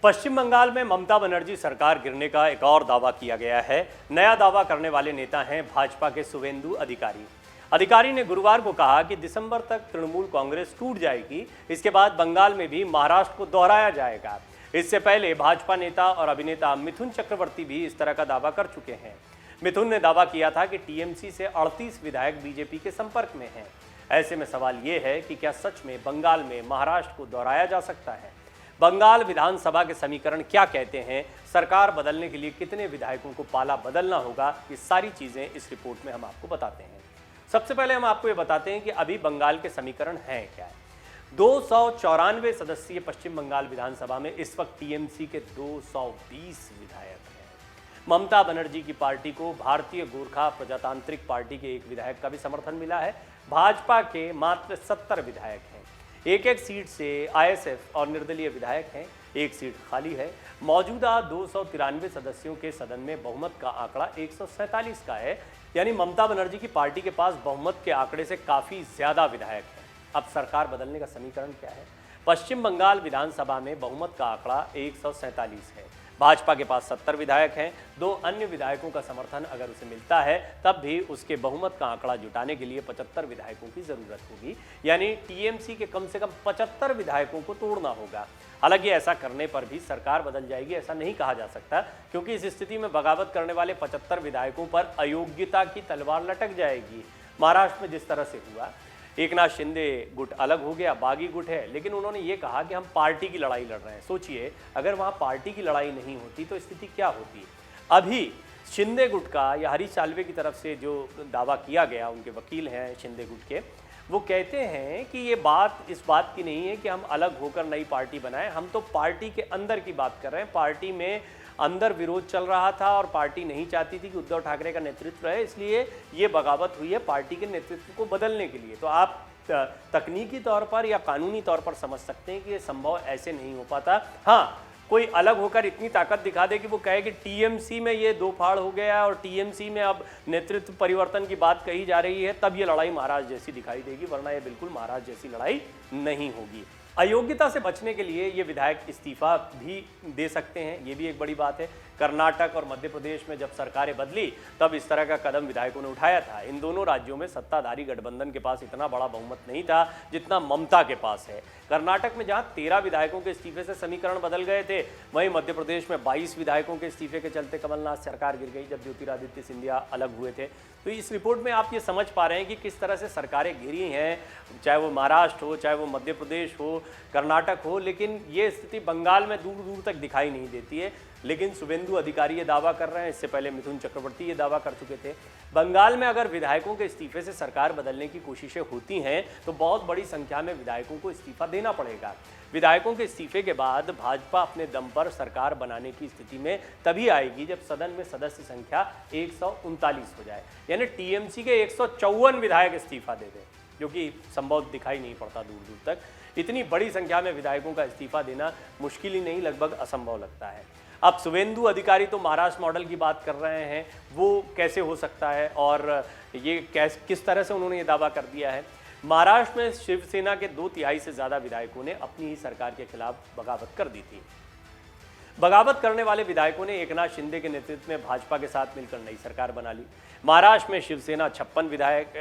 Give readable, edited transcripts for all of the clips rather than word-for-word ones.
पश्चिम बंगाल में ममता बनर्जी सरकार गिरने का एक और दावा किया गया है। नया दावा करने वाले नेता हैं भाजपा के शुवेंदु अधिकारी। अधिकारी ने गुरुवार को कहा कि दिसंबर तक तृणमूल कांग्रेस टूट जाएगी। इसके बाद बंगाल में भी महाराष्ट्र को दोहराया जाएगा। इससे पहले भाजपा नेता और अभिनेता मिथुन चक्रवर्ती भी इस तरह का दावा कर चुके हैं। मिथुन ने दावा किया था कि टीएमसी से 38 विधायक बीजेपी के संपर्क में हैं। ऐसे में सवाल ये है कि क्या सच में बंगाल में महाराष्ट्र को दोहराया जा सकता है? बंगाल विधानसभा के समीकरण क्या कहते हैं? सरकार बदलने के लिए कितने विधायकों को पाला बदलना होगा? ये सारी चीजें इस रिपोर्ट में हम आपको बताते हैं। सबसे पहले हम आपको ये बताते हैं कि अभी बंगाल के समीकरण हैं क्या है। 294 सदस्यीय पश्चिम बंगाल विधानसभा में इस वक्त टीएमसी के 220 विधायक हैं। ममता बनर्जी की पार्टी को भारतीय गोरखा प्रजातांत्रिक पार्टी के एक विधायक का भी समर्थन मिला है। भाजपा के मात्र 70 विधायक हैं। एक एक सीट से आईएसएफ और निर्दलीय विधायक हैं। एक सीट खाली है। मौजूदा 293 सदस्यों के सदन में बहुमत का आंकड़ा 147 का है, यानी ममता बनर्जी की पार्टी के पास बहुमत के आंकड़े से काफ़ी ज़्यादा विधायक हैं। अब सरकार बदलने का समीकरण क्या है? पश्चिम बंगाल विधानसभा में बहुमत का आंकड़ा 147 है। भाजपा के पास 70 विधायक हैं। 2 अन्य विधायकों का समर्थन अगर उसे मिलता है तब भी उसके बहुमत का आंकड़ा जुटाने के लिए 75 विधायकों की जरूरत होगी, यानी टीएमसी के कम से कम 75 विधायकों को तोड़ना होगा। हालांकि ऐसा करने पर भी सरकार बदल जाएगी ऐसा नहीं कहा जा सकता, क्योंकि इस स्थिति में बगावत करने वाले 75 विधायकों पर अयोग्यता की तलवार लटक जाएगी। महाराष्ट्र में जिस तरह से हुआ, एकनाथ शिंदे गुट अलग हो गया, बागी गुट है, लेकिन उन्होंने ये कहा कि हम पार्टी की लड़ाई लड़ रहे हैं। सोचिए, अगर वहाँ पार्टी की लड़ाई नहीं होती तो स्थिति क्या होती। अभी शिंदे गुट का या हरीश साल्वे की तरफ से जो दावा किया गया, उनके वकील हैं शिंदे गुट के, वो कहते हैं कि ये बात इस बात की नहीं है कि हम अलग होकर नई पार्टी बनाएं, हम तो पार्टी के अंदर की बात कर रहे हैं। पार्टी में अंदर विरोध चल रहा था और पार्टी नहीं चाहती थी कि उद्धव ठाकरे का नेतृत्व रहे, इसलिए ये बगावत हुई है पार्टी के नेतृत्व को बदलने के लिए। तो आप तकनीकी तौर पर या कानूनी तौर पर समझ सकते हैं कि ये संभव ऐसे नहीं हो पाता। हाँ, कोई अलग होकर इतनी ताकत दिखा दे कि वो कहे कि टीएमसी में ये दो फाड़ हो गया और टीएमसी में अब नेतृत्व परिवर्तन की बात कही जा रही है, तब ये लड़ाई महाराज जैसी दिखाई देगी, वरना ये बिल्कुल महाराज जैसी लड़ाई नहीं होगी। अयोग्यता से बचने के लिए ये विधायक इस्तीफा भी दे सकते हैं, ये भी एक बड़ी बात है। कर्नाटक और मध्य प्रदेश में जब सरकारें बदली तब इस तरह का कदम विधायकों ने उठाया था। इन दोनों राज्यों में सत्ताधारी गठबंधन के पास इतना बड़ा बहुमत नहीं था जितना ममता के पास है। कर्नाटक में जहां 13 विधायकों के इस्तीफे से समीकरण बदल गए थे, वहीं मध्य प्रदेश में 22 विधायकों के इस्तीफे के चलते कमलनाथ सरकार गिर गई जब ज्योतिरादित्य सिंधिया अलग हुए थे। तो इस रिपोर्ट में आप ये समझ पा रहे हैं कि किस तरह से सरकारें गिरी हैं, चाहे वो महाराष्ट्र हो, चाहे वो मध्य प्रदेश हो, कर्नाटक हो, लेकिन ये स्थिति बंगाल में दूर दूर तक दिखाई नहीं देती है। लेकिन शुवेंदु अधिकारी ये दावा कर रहे हैं, इससे पहले मिथुन चक्रवर्ती ये दावा कर चुके थे। बंगाल में अगर विधायकों के इस्तीफे से सरकार बदलने की कोशिशें होती हैं तो बहुत बड़ी संख्या में विधायकों को इस्तीफा देना पड़ेगा। विधायकों के इस्तीफे के बाद भाजपा अपने दम पर सरकार बनाने की स्थिति में तभी आएगी जब सदन में सदस्य संख्या 139 हो जाए, यानी टीएमसी के 154 विधायक इस्तीफा दे दें, जो कि संभव दिखाई नहीं पड़ता दूर दूर तक। इतनी बड़ी संख्या में विधायकों का इस्तीफा देना मुश्किल ही नहीं, लगभग असंभव लगता है। अब शुवेंदु अधिकारी तो महाराष्ट्र मॉडल की बात कर रहे हैं, वो कैसे हो सकता है और ये किस तरह से उन्होंने ये दावा कर दिया है। महाराष्ट्र में शिवसेना के 2/3 से ज़्यादा विधायकों ने अपनी ही सरकार के खिलाफ बगावत कर दी थी। बगावत करने वाले विधायकों ने एकनाथ शिंदे के नेतृत्व में भाजपा के साथ मिलकर नई सरकार बना ली। महाराष्ट्र में शिवसेना 56 विधायक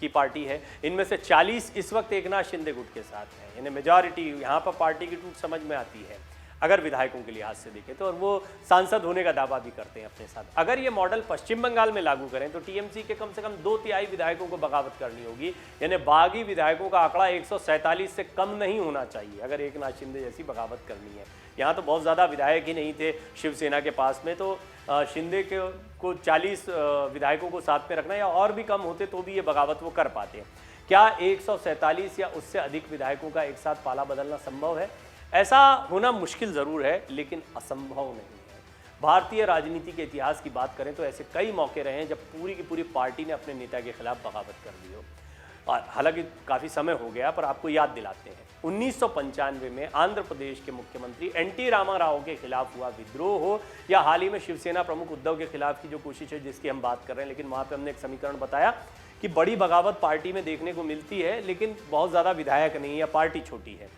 की पार्टी है, इनमें से 40 इस वक्त एकनाथ शिंदे गुट के साथ हैं, यानी मेजॉरिटी यहाँ पर पार्टी की टूट समझ में आती है अगर विधायकों के लिहाज से देखें तो। और वो सांसद होने का दावा भी करते हैं अपने साथ। अगर ये मॉडल पश्चिम बंगाल में लागू करें तो टीएमसी के कम से कम 2/3 विधायकों को बगावत करनी होगी, यानी बागी विधायकों का आंकड़ा 147 से कम नहीं होना चाहिए अगर एकनाथ शिंदे जैसी बगावत करनी है। यहाँ तो बहुत ज़्यादा विधायक ही नहीं थे शिवसेना के पास में, तो शिंदे को 40 विधायकों को साथ में रखना या और भी कम होते तो भी ये बगावत वो कर पाते हैं। क्या 147 या उससे अधिक विधायकों का एक साथ पाला बदलना संभव है? ऐसा होना मुश्किल ज़रूर है, लेकिन असंभव नहीं है। भारतीय राजनीति के इतिहास की बात करें तो ऐसे कई मौके रहे हैं जब पूरी की पूरी पार्टी ने अपने नेता के खिलाफ बगावत कर दी हो। और हालांकि काफ़ी समय हो गया, पर आपको याद दिलाते हैं 1995 में आंध्र प्रदेश के मुख्यमंत्री एनटी रामाराव के खिलाफ हुआ विद्रोह हो, या हाल ही में शिवसेना प्रमुख उद्धव के खिलाफ की जो कोशिश है जिसकी हम बात कर रहे हैं, लेकिन वहाँ पर हमने एक समीकरण बताया कि बड़ी बगावत पार्टी में देखने को मिलती है, लेकिन बहुत ज़्यादा विधायक नहीं है, पार्टी छोटी है।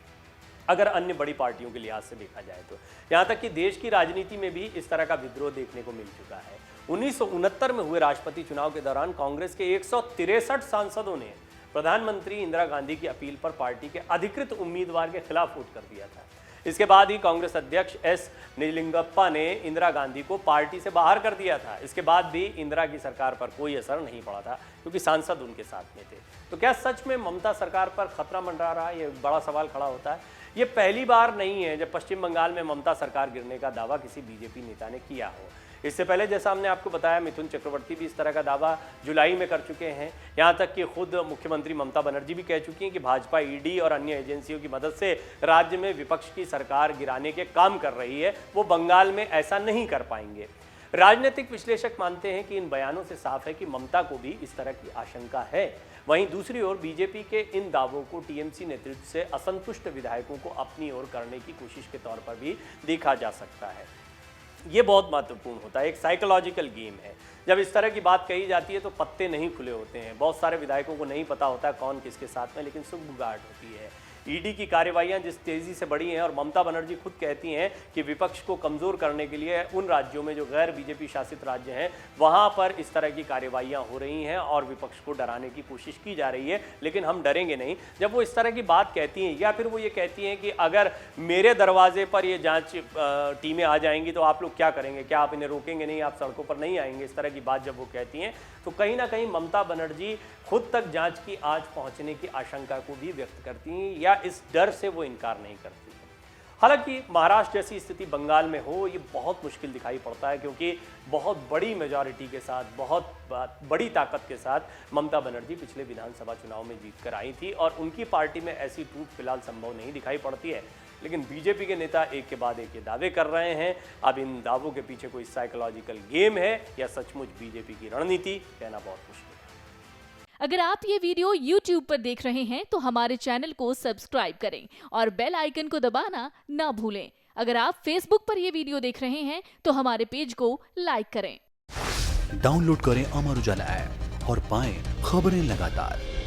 अगर अन्य बड़ी पार्टियों के लिहाज से देखा जाए तो। यहाँ तक कि देश की राजनीति में भी इस तरह का विद्रोह देखने को मिल चुका है। 1969 में हुए राष्ट्रपति चुनाव के दौरान कांग्रेस के 163 सांसदों ने प्रधानमंत्री इंदिरा गांधी की अपील पर पार्टी के अधिकृत उम्मीदवार के खिलाफ वोट कर दिया था। इसके बाद ही कांग्रेस अध्यक्ष एस निजलिंगप्पा ने इंदिरा गांधी को पार्टी से बाहर कर दिया था। इसके बाद भी इंदिरा की सरकार पर कोई असर नहीं पड़ा था क्योंकि सांसद उनके साथ में थे। तो क्या सच में ममता सरकार पर खतरा मंडरा रहा है? ये बड़ा सवाल खड़ा होता है। ये पहली बार नहीं है जब पश्चिम बंगाल में ममता सरकार गिरने का दावा किसी बीजेपी नेता ने किया हो। इससे पहले जैसा हमने आपको बताया, मिथुन चक्रवर्ती भी इस तरह का दावा जुलाई में कर चुके हैं। यहाँ तक कि खुद मुख्यमंत्री ममता बनर्जी भी कह चुकी हैं कि भाजपा ईडी और अन्य एजेंसियों की मदद से राज्य में विपक्ष की सरकार गिराने के काम कर रही है, वो बंगाल में ऐसा नहीं कर पाएंगे। राजनीतिक विश्लेषक मानते हैं कि इन बयानों से साफ है कि ममता को भी इस तरह की आशंका है। वहीं दूसरी ओर बीजेपी के इन दावों को टीएमसी नेतृत्व से असंतुष्ट विधायकों को अपनी ओर करने की कोशिश के तौर पर भी देखा जा सकता है। ये बहुत महत्वपूर्ण होता है, एक साइकोलॉजिकल गेम है। जब इस तरह की बात कही जाती है तो पत्ते नहीं खुले होते हैं। बहुत सारे विधायकों को नहीं पता होता है कौन किसके साथ में, लेकिन सुगबुगाहट होती है। ईडी की कार्रवाइयां जिस तेजी से बढ़ी हैं और ममता बनर्जी खुद कहती हैं कि विपक्ष को कमजोर करने के लिए उन राज्यों में जो गैर बीजेपी शासित राज्य हैं वहां पर इस तरह की कार्रवाइयां हो रही हैं और विपक्ष को डराने की कोशिश की जा रही है, लेकिन हम डरेंगे नहीं। जब वो इस तरह की बात कहती हैं या फिर वो ये कहती हैं कि अगर मेरे दरवाजे पर ये जांच टीमें आ जाएंगी तो आप लोग क्या करेंगे, क्या आप इन्हें रोकेंगे नहीं, आप सड़कों पर नहीं आएंगे, इस तरह की बात जब वो कहती हैं तो कहीं ना कहीं ममता बनर्जी खुद तक जांच की आंच पहुंचने की आशंका को भी व्यक्त करती हैं या इस डर से वो इनकार नहीं करती हैं। हालांकि महाराष्ट्र जैसी स्थिति बंगाल में हो ये बहुत मुश्किल दिखाई पड़ता है, क्योंकि बहुत बड़ी मेजॉरिटी के साथ, बहुत बड़ी ताकत के साथ ममता बनर्जी पिछले विधानसभा चुनाव में जीत कर आई थी और उनकी पार्टी में ऐसी टूट फिलहाल संभव नहीं दिखाई पड़ती है। लेकिन बीजेपी के नेता एक के बाद एक ये दावे कर रहे हैं। अब इन दावों के पीछे कोई साइकोलॉजिकल गेम है या सचमुच बीजेपी की रणनीति, कहना बहुत मुश्किल है। अगर आप ये वीडियो YouTube पर देख रहे हैं तो हमारे चैनल को सब्सक्राइब करें और बेल आइकन को दबाना ना भूलें। अगर आप Facebook पर ये वीडियो देख रहे हैं तो हमारे पेज को लाइक करें। डाउनलोड करें अमर उजाला ऐप और पाएं खबरें लगातार।